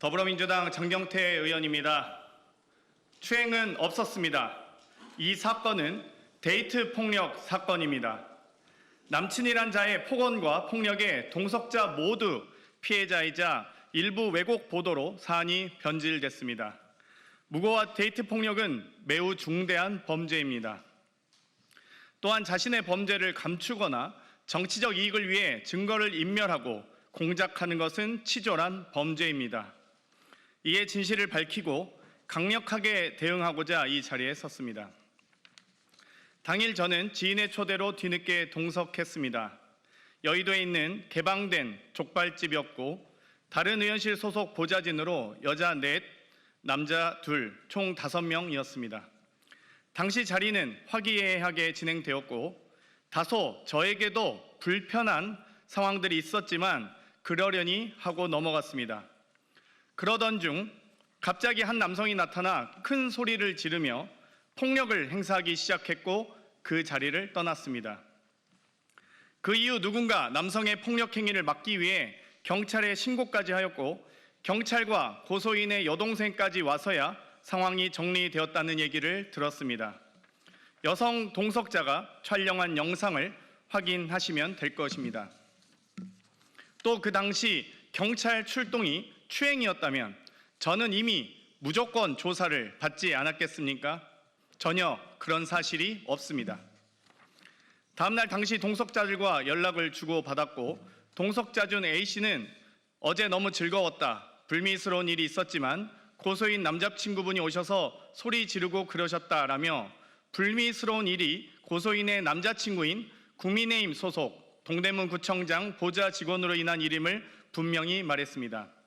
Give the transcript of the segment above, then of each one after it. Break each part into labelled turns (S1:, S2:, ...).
S1: 더불어민주당 장경태 의원입니다. 추행은 없었습니다. 이 사건은 데이트 폭력 사건입니다. 남친이란 자의 폭언과 폭력에 동석자 모두 피해자이자 일부 왜곡 보도로 사안이 변질됐습니다. 무고와 데이트 폭력은 매우 중대한 범죄입니다. 또한 자신의 범죄를 감추거나 정치적 이익을 위해 증거를 인멸하고 공작하는 것은 치졸한 범죄입니다. 이에 진실을 밝히고 강력하게 대응하고자 이 자리에 섰습니다. 당일 저는 지인의 초대로 뒤늦게 동석했습니다. 여의도에 있는 개방된 족발집이었고 다른 의원실 소속 보좌진으로 여자 4, 남자 2, 총 5명이었습니다. 당시 자리는 화기애애하게 진행되었고 다소 저에게도 불편한 상황들이 있었지만 그러려니 하고 넘어갔습니다. 그러던 중 갑자기 한 남성이 나타나 큰 소리를 지르며 폭력을 행사하기 시작했고 그 자리를 떠났습니다. 그 이후 누군가 남성의 폭력 행위를 막기 위해 경찰에 신고까지 하였고 경찰과 고소인의 여동생까지 와서야 상황이 정리되었다는 얘기를 들었습니다. 여성 동석자가 촬영한 영상을 확인하시면 될 것입니다. 또 그 당시 경찰 출동이 추행이었다면 저는 이미 무조건 조사를 받지 않았겠습니까? 전혀 그런 사실이 없습니다. 다음날 당시 동석자들과 연락을 주고받았고 동석자 중 A씨는 어제 너무 즐거웠다. 불미스러운 일이 있었지만 고소인 남자친구분이 오셔서 소리 지르고 그러셨다라며 불미스러운 일이 고소인의 남자친구인 국민의힘 소속 동대문구청장 보좌 직원으로 인한 일임을 분명히 말했습니다.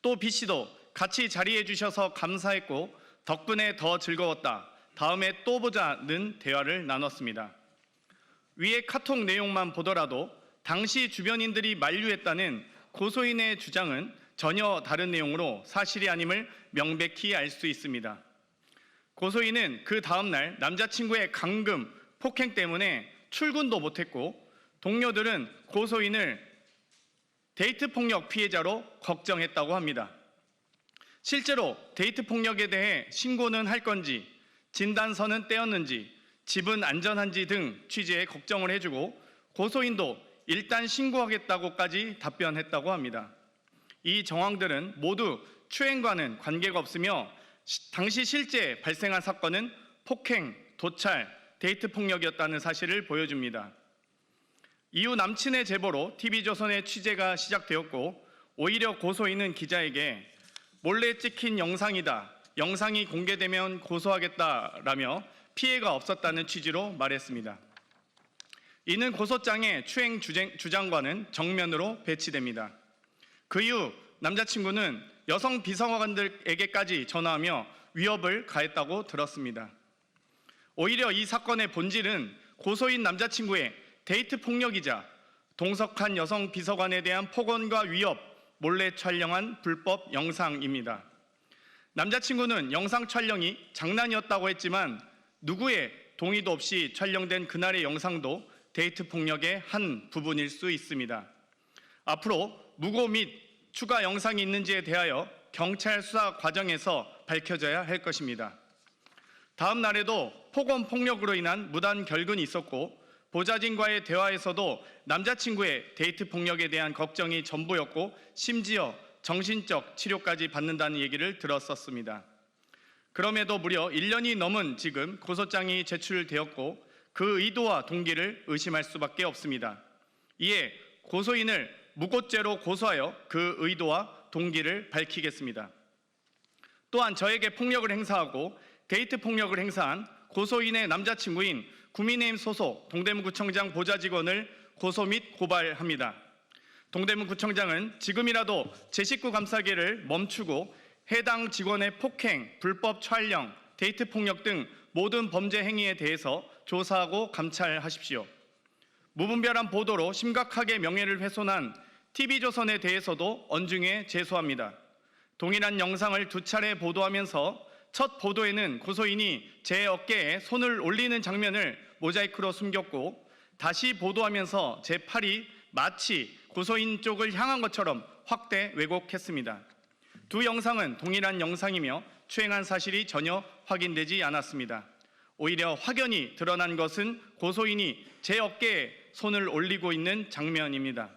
S1: 또 B씨도 같이 자리해 주셔서 감사했고 덕분에 더 즐거웠다. 다음에 또 보자는 대화를 나눴습니다. 위의 카톡 내용만 보더라도 당시 주변인들이 만류했다는 고소인의 주장은 전혀 다른 내용으로 사실이 아님을 명백히 알 수 있습니다. 고소인은 그 다음날 남자친구의 감금, 폭행 때문에 출근도 못했고 동료들은 고소인을 데이트 폭력 피해자로 걱정했다고 합니다. 실제로 데이트 폭력에 대해 신고는 할 건지, 진단서는 떼었는지, 집은 안전한지 등 취재에 걱정을 해주고 고소인도 일단 신고하겠다고까지 답변했다고 합니다. 이 정황들은 모두 추행과는 관계가 없으며 당시 실제 발생한 사건은 폭행, 도찰, 데이트 폭력이었다는 사실을 보여줍니다. 이후 남친의 제보로 TV조선의 취재가 시작되었고 오히려 고소인은 기자에게 몰래 찍힌 영상이다. 영상이 공개되면 고소하겠다라며 피해가 없었다는 취지로 말했습니다. 이는 고소장의 추행 주장과는 정면으로 배치됩니다. 그 이후 남자친구는 여성 비서관들에게까지 전화하며 위협을 가했다고 들었습니다. 오히려 이 사건의 본질은 고소인 남자친구의 데이트 폭력이자 동석한 여성 비서관에 대한 폭언과 위협, 몰래 촬영한 불법 영상입니다. 남자친구는 영상 촬영이 장난이었다고 했지만 누구의 동의도 없이 촬영된 그날의 영상도 데이트 폭력의 한 부분일 수 있습니다. 앞으로 무고 및 추가 영상이 있는지에 대하여 경찰 수사 과정에서 밝혀져야 할 것입니다. 다음 날에도 폭언 폭력으로 인한 무단 결근이 있었고 보좌진과의 대화에서도 남자친구의 데이트 폭력에 대한 걱정이 전부였고 심지어 정신적 치료까지 받는다는 얘기를 들었었습니다. 그럼에도 무려 1년이 넘은 지금 고소장이 제출되었고 그 의도와 동기를 의심할 수밖에 없습니다. 이에 고소인을 무고죄로 고소하여 그 의도와 동기를 밝히겠습니다. 또한 저에게 폭력을 행사하고 데이트 폭력을 행사한 고소인의 남자친구인 국민의힘 소속 동대문구청장 보좌 직원을 고소 및 고발합니다. 동대문구청장은 지금이라도 제 식구 감싸기를 멈추고 해당 직원의 폭행, 불법 촬영, 데이트 폭력 등 모든 범죄 행위에 대해서 조사하고 감찰하십시오. 무분별한 보도로 심각하게 명예를 훼손한 TV조선에 대해서도 엄중히 제소합니다. 동일한 영상을 2차례 보도하면서 첫 보도에는 고소인이 제 어깨에 손을 올리는 장면을 모자이크로 숨겼고 다시 보도하면서 제 팔이 마치 고소인 쪽을 향한 것처럼 확대 왜곡했습니다. 두 영상은 동일한 영상이며 추행한 사실이 전혀 확인되지 않았습니다. 오히려 확연히 드러난 것은 고소인이 제 어깨에 손을 올리고 있는 장면입니다.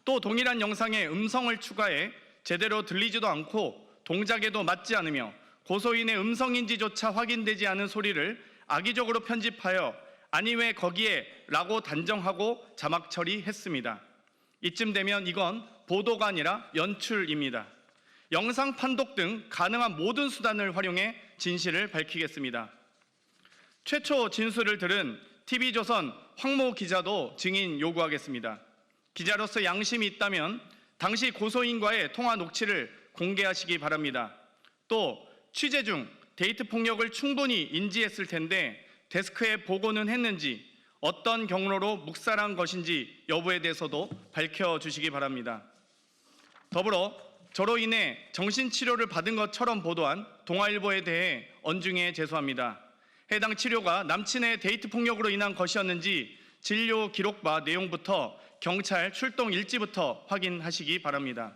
S1: 또 동일한 영상에 음성을 추가해 제대로 들리지도 않고 동작에도 맞지 않으며 고소인의 음성인지조차 확인되지 않은 소리를 악의적으로 편집하여 아니 왜 거기에 라고 단정하고 자막 처리했습니다. 이쯤 되면 이건 보도가 아니라 연출입니다. 영상 판독 등 가능한 모든 수단을 활용해 진실을 밝히겠습니다. 최초 진술을 들은 TV조선 황모 기자도 증인 요구하겠습니다. 기자로서 양심이 있다면 당시 고소인과의 통화 녹취를 공개하시기 바랍니다. 또 취재 중 데이트 폭력을 충분히 인지했을 텐데 데스크에 보고는 했는지 어떤 경로로 묵살한 것인지 여부에 대해서도 밝혀주시기 바랍니다. 더불어 저로 인해 정신치료를 받은 것처럼 보도한 동아일보에 대해 언중에 제소합니다. 해당 치료가 남친의 데이트 폭력으로 인한 것이었는지 진료 기록과 내용부터 경찰 출동 일지부터 확인하시기 바랍니다.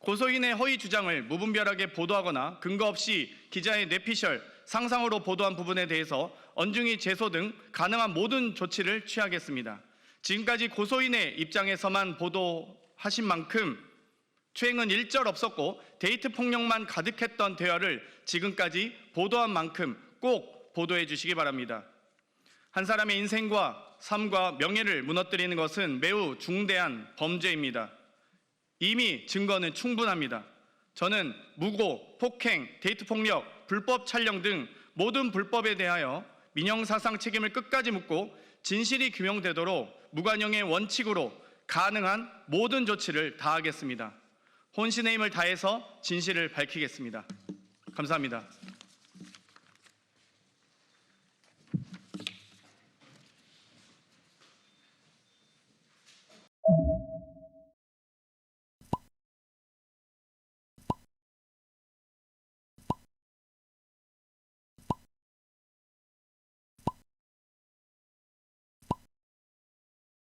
S1: 고소인의 허위 주장을 무분별하게 보도하거나 근거 없이 기자의 뇌피셜, 상상으로 보도한 부분에 대해서 언중이 제소 등 가능한 모든 조치를 취하겠습니다. 지금까지 고소인의 입장에서만 보도하신 만큼 추행은 일절 없었고 데이트 폭력만 가득했던 대화를 지금까지 보도한 만큼 꼭 보도해 주시기 바랍니다. 한 사람의 인생과 삶과 명예를 무너뜨리는 것은 매우 중대한 범죄입니다. 이미 증거는 충분합니다. 저는 무고, 폭행, 데이트 폭력, 불법 촬영 등 모든 불법에 대하여 민형사상 책임을 끝까지 묻고 진실이 규명되도록 무관용의 원칙으로 가능한 모든 조치를 다하겠습니다. 혼신의 힘을 다해서 진실을 밝히겠습니다. 감사합니다.